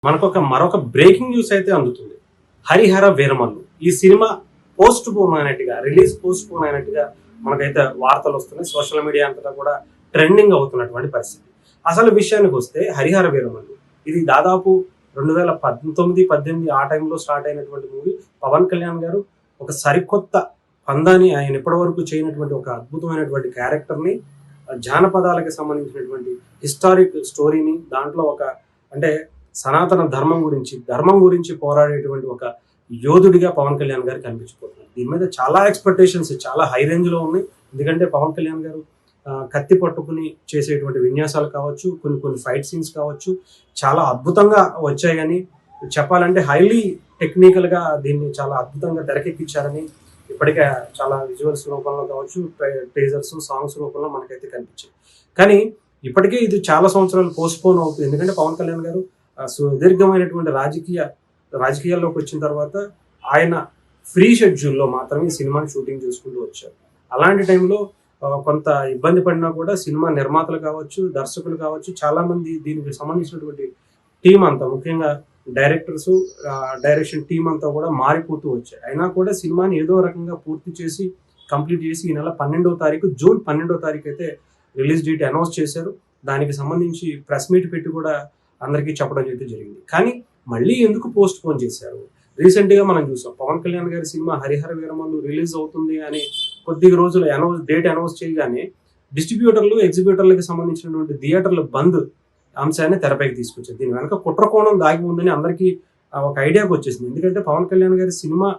మరొక breaking news అయితే అందుతుంది. హరిహర వీరమల్లు ఈ సినిమా పోస్ట్ పోన్ అయినట్టుగా, రిలీజ్ పోస్ట్ పోన్ అయినట్టుగా మనకైతే వార్తలు వస్తున్నాయి. సోషల్ మీడియా అంతటా కూడా ట్రెండింగ్ అవుతున్నటువంటి పరిస్థితి. అసలు విషయానికి వస్తే హరిహర వీరమల్లు ఇది దాదాపు 2019-18 ఆ టైంలో స్టార్ట్ అయినటువంటి మూవీ. పవన్ కళ్యాణ్ గారు ఒక సరికొత్త పందాన్ని, ఆయన ఇప్పటి వరకు చేయనటువంటి ఒక అద్భుతమైనటువంటి క్యారెక్టర్ని, జానపదాలకు సంబంధించినటువంటి హిస్టారిక్ స్టోరీని, దాంట్లో ఒక అంటే సనాతన ధర్మం గురించి పోరాడేటువంటి ఒక యోధుడిగా పవన్ కళ్యాణ్ గారు కనిపించిపోతున్నారు. దీని మీద చాలా ఎక్స్పెక్టేషన్స్ చాలా హై రేంజ్ లో ఉన్నాయి. ఎందుకంటే పవన్ కళ్యాణ్ గారు కత్తి పట్టుకుని చేసేటువంటి విన్యాసాలు కావచ్చు, కొన్ని ఫైట్ సీన్స్ కావచ్చు, చాలా అద్భుతంగా వచ్చాయి. కానీ చెప్పాలంటే హైలీ టెక్నికల్ గా దీన్ని చాలా అద్భుతంగా తెరకెక్కించారని ఇప్పటికే చాలా విజువల్స్ రూపంలో కావచ్చు, ట్రేజర్స్, సాంగ్స్ రూపంలో మనకైతే కనిపించాయి. కానీ ఇప్పటికే ఇది చాలా సంవత్సరాలు పోస్ట్ పోన్ అవుతుంది. ఎందుకంటే పవన్ కళ్యాణ్ గారు సుదీర్ఘమైనటువంటి రాజకీయాల్లోకి వచ్చిన తర్వాత ఆయన ఫ్రీ షెడ్యూల్లో మాత్రమే ఈ సినిమాని షూటింగ్ చేసుకుంటూ వచ్చారు. అలాంటి టైంలో కొంత ఇబ్బంది పడినా కూడా సినిమా నిర్మాతలు కావచ్చు, దర్శకులు కావచ్చు, చాలా మంది దీనికి సంబంధించినటువంటి టీం అంతా, ముఖ్యంగా డైరెక్టర్స్, డైరెక్షన్ టీం అంతా కూడా మారిపోతూ వచ్చాయి. అయినా కూడా సినిమాని ఏదో రకంగా పూర్తి చేసి కంప్లీట్ చేసి ఈ నెల 12వ తారీఖు, జూన్ 12వ తారీఖు అయితే రిలీజ్ డేట్ అనౌన్స్ చేశారు. దానికి సంబంధించి ప్రెస్ మీట్ పెట్టి కూడా అందరికీ చెప్పడం అయితే జరిగింది. కానీ మళ్ళీ ఎందుకు పోస్ట్ పోన్ చేశారు? రీసెంట్ గా మనం చూసాం, పవన్ కళ్యాణ్ గారి సినిమా హరిహర వీరమల్లు రిలీజ్ అవుతుంది అని కొద్ది రోజులు డేట్ అనౌన్స్ చేయగానే డిస్ట్రిబ్యూటర్లు, ఎగ్జిబ్యూటర్లకు సంబంధించినటువంటి థియేటర్ల బంద్ అంశాన్ని తెరపైకి తీసుకొచ్చారు. దీని వెనక కుట్రకోణం దాగి ఉందని అందరికీ ఒక ఐడియాకి వచ్చేసింది. ఎందుకంటే పవన్ కళ్యాణ్ గారి సినిమా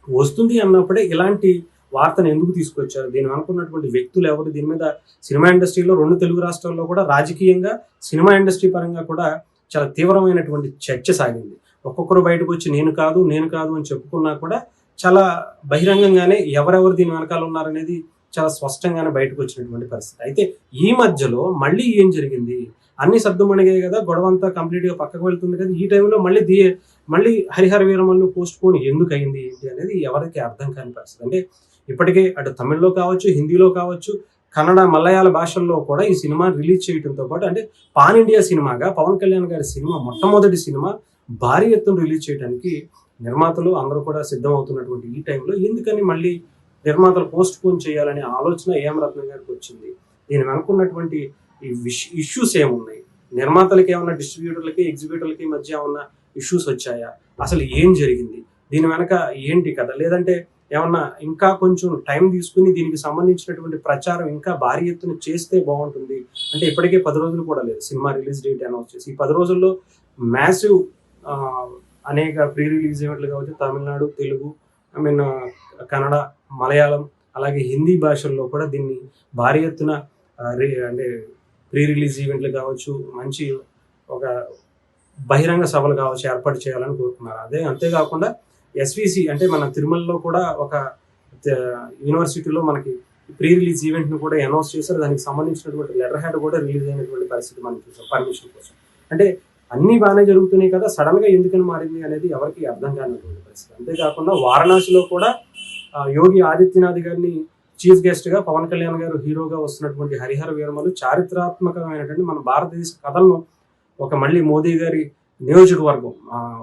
వస్తుంది అన్నప్పుడే ఇలాంటి వార్తను ఎందుకు తీసుకొచ్చారు, దీని అనుకున్నటువంటి వ్యక్తులు ఎవరు, దీని మీద సినిమా ఇండస్ట్రీలో 2 తెలుగు రాష్ట్రాల్లో కూడా రాజకీయంగా, సినిమా ఇండస్ట్రీ పరంగా కూడా చాలా తీవ్రమైనటువంటి చర్చ సాగింది. ఒక్కొక్కరు బయటకు వచ్చి నేను కాదు అని చెప్పుకున్నా కూడా చాలా బహిరంగంగానే ఎవరెవరు దీని వెనకాల ఉన్నారనేది చాలా స్పష్టంగానే బయటకు వచ్చినటువంటి పరిస్థితి. అయితే ఈ మధ్యలో మళ్ళీ ఏం జరిగింది, అన్ని సర్దుమణిగాయి కదా, గొడవ అంతా కంప్లీట్ గా పక్కకు వెళ్తుంది కదా, ఈ టైంలో మళ్ళీ హరిహర వీరమల్లు పోస్ట్ పోన్ ఎందుకు అయింది ఏంటి అనేది ఎవరికి అర్థం కాని పరిస్థితి. అంటే ఇప్పటికే అటు తమిళ్లో కావచ్చు, హిందీలో కావచ్చు, కన్నడ, మలయాళ భాషల్లో కూడా ఈ సినిమా రిలీజ్ చేయడంతో పాటు అంటే పాన్ ఇండియా సినిమాగా పవన్ కళ్యాణ్ గారి సినిమా మొట్టమొదటి సినిమా భారీ ఎత్తున రిలీజ్ చేయడానికి నిర్మాతలు అందరూ కూడా సిద్ధం అవుతున్నటువంటి ఈ టైంలో ఎందుకని మళ్ళీ నిర్మాతలు పోస్ట్ పోన్ చేయాలనే ఆలోచన ఏఎం రత్నం గారికి వచ్చింది? దీని వెనుకున్నటువంటి ఈ ఇష్యూస్ ఏమున్నాయి? నిర్మాతలకి ఏమన్నా, డిస్ట్రిబ్యూటర్లకి, ఎగ్జిబ్యూటర్లకి మధ్య ఏమన్నా ఇష్యూస్ వచ్చాయా? అసలు ఏం జరిగింది? దీని వెనక ఏంటి కదా? లేదంటే ఏమన్నా ఇంకా కొంచెం టైం తీసుకుని దీనికి సంబంధించినటువంటి ప్రచారం ఇంకా భారీ ఎత్తున చేస్తే బాగుంటుంది. అంటే ఇప్పటికే 10 రోజులు కూడా లేదు సినిమా రిలీజ్ డేట్ అనౌన్స్ చేసి. ఈ 10 రోజుల్లో మ్యాసివ్ అనేక ప్రీ రిలీజ్ ఈవెంట్లు కావచ్చు, తమిళనాడు, తెలుగు, కన్నడ, మలయాళం, అలాగే హిందీ భాషల్లో కూడా దీన్ని భారీ ఎత్తున అంటే ప్రీ రిలీజ్ ఈవెంట్లు కావచ్చు, మంచి ఒక బహిరంగ సభలు కావచ్చు ఏర్పాటు చేయాలని కోరుకున్నారు. అంతేకాకుండా ఎస్విసి అంటే మన తిరుమలలో కూడా ఒక యూనివర్సిటీలో మనకి ప్రీ రిలీజ్ ఈవెంట్ ను కూడా అనౌన్స్ చేశారు. దానికి సంబంధించినటువంటి లెటర్ హెడ్ కూడా రిలీజ్ అయినటువంటి పరిస్థితి మనం చూసాం పర్మిషన్ కోసం. అంటే అన్ని బాగానే జరుగుతున్నాయి కదా, సడన్ గా ఎందుకని మారింది అనేది ఎవరికి అర్థం కానటువంటి పరిస్థితి. అంతేకాకుండా వారణాసిలో కూడా యోగి ఆదిత్యనాథ్ గారిని చీఫ్ గెస్ట్ గా, పవన్ కళ్యాణ్ గారు హీరోగా వస్తున్నటువంటి హరిహర వీరమల్లు చారిత్రాత్మకమైనటువంటి మన భారతదేశ కథలను ఒక మళ్ళీ మోదీ గారి నియోజకవర్గం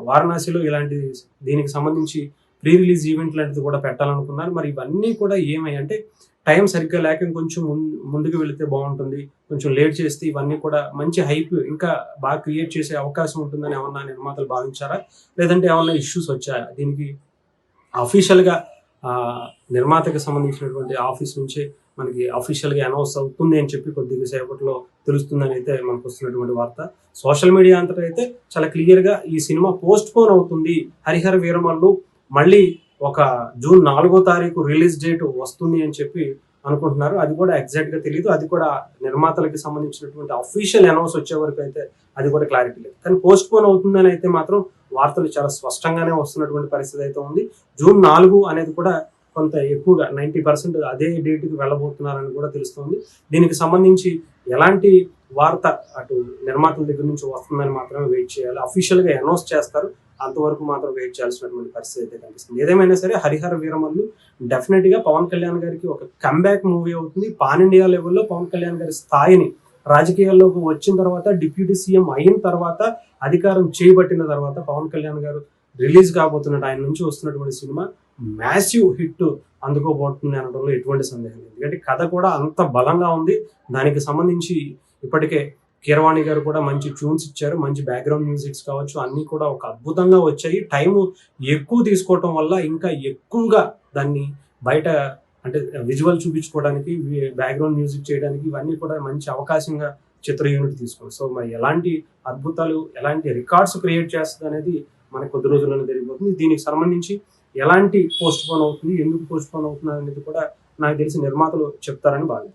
వారణాసిలో ఇలాంటి దీనికి సంబంధించి ప్రీ రిలీజ్ ఈవెంట్ లాంటిది కూడా పెట్టాలనుకున్నారు. మరి ఇవన్నీ కూడా ఏమయ్యాయి అంటే టైం సరిగ్గా లేక ఇంకొంచెం ముందుకు వెళితే బాగుంటుంది, కొంచెం లేట్ చేస్తే ఇవన్నీ కూడా మంచి హైప్ ఇంకా బాగా క్రియేట్ చేసే అవకాశం ఉంటుందని ఏమన్నా నిర్మాతలు భావించారా? లేదంటే ఏమన్నా ఇష్యూస్ వచ్చాయా? దీనికి అఫీషియల్గా నిర్మాతకి సంబంధించినటువంటి ఆఫీస్ నుంచే మనకి అఫీషియల్గా అనౌన్స్ అవుతుంది అని చెప్పి కొద్దిగా సేపట్లో తెలుస్తుందని అయితే మనకు వస్తున్నటువంటి వార్త. సోషల్ మీడియా అంతటా అయితే చాలా క్లియర్గా ఈ సినిమా పోస్ట్ పోన్ అవుతుంది, హరిహర వీరమల్లు మళ్ళీ ఒక జూన్ 4వ తారీఖు రిలీజ్ డేట్ వస్తుంది అని చెప్పి అనుకుంటున్నారు. అది కూడా ఎగ్జాక్ట్ గా తెలియదు. అది కూడా నిర్మాతలకి సంబంధించినటువంటి అఫీషియల్ అనౌన్స్ వచ్చే వరకు అయితే అది కూడా క్లారిటీ లేదు. కానీ పోస్ట్ పోన్ అవుతుందని అయితే మాత్రం వార్తలు చాలా స్పష్టంగానే వస్తున్నటువంటి పరిస్థితి అయితే ఉంది. జూన్ 4 అనేది కూడా కొంత ఎక్కువగా 90% అదే డేట్కి వెళ్ళబోతున్నారని కూడా తెలుస్తుంది. దీనికి సంబంధించి ఎలాంటి వార్త అటు నిర్మాతల దగ్గర నుంచి వస్తుందని మాత్రమే వెయిట్ చేయాలి. అఫీషియల్గా అనౌన్స్ చేస్తారు, అంతవరకు మాత్రం వెయిట్ చేయాల్సినటువంటి పరిస్థితి అయితే కనిపిస్తుంది. ఏదేమైనా సరే హరిహర వీరమల్లు డెఫినెట్ గా పవన్ కళ్యాణ్ గారికి ఒక కంబ్యాక్ మూవీ అవుతుంది. పాన్ ఇండియా లెవెల్లో పవన్ కళ్యాణ్ గారి స్థాయిని రాజకీయాల్లోకి వచ్చిన తర్వాత, డిప్యూటీ సీఎం అయిన తర్వాత, అధికారం చేయబట్టిన తర్వాత పవన్ కళ్యాణ్ గారు రిలీజ్ కాబోతున్నట్టు ఆయన నుంచి వస్తున్నటువంటి సినిమా మ్యాసివ్ హిట్ అందుకోబోతుంది అనడంలో ఎటువంటి సందేహం లేదు. ఎందుకంటే కథ కూడా అంత బలంగా ఉంది. దానికి సంబంధించి ఇప్పటికే కీరవాణి గారు కూడా మంచి ట్యూన్స్ ఇచ్చారు. మంచి బ్యాక్గ్రౌండ్ మ్యూజిక్స్ కావచ్చు అన్నీ కూడా ఒక అద్భుతంగా వచ్చాయి. టైము ఎక్కువ తీసుకోవటం వల్ల ఇంకా ఎక్కువగా దాన్ని బయట అంటే విజువల్ చూపించుకోవడానికి, బ్యాక్గ్రౌండ్ మ్యూజిక్ చేయడానికి ఇవన్నీ కూడా మంచి అవకాశంగా చిత్ర యూనిట్ తీసుకుంది. సో మరి ఎలాంటి అద్భుతాలు, ఎలాంటి రికార్డ్స్ క్రియేట్ చేస్తుంది అనేది మనకు కొద్ది రోజుల్లోనే తెలియబోతుంది. దీనికి సంబంధించి ఎలాంటి పోస్ట్ పోన్ అవుతుంది, ఎందుకు పోస్ట్ పోన్ అవుతుంది అనేది కూడా నాకు తెలిసి నిర్మాతలు చెప్తారని భావిస్తున్నాను.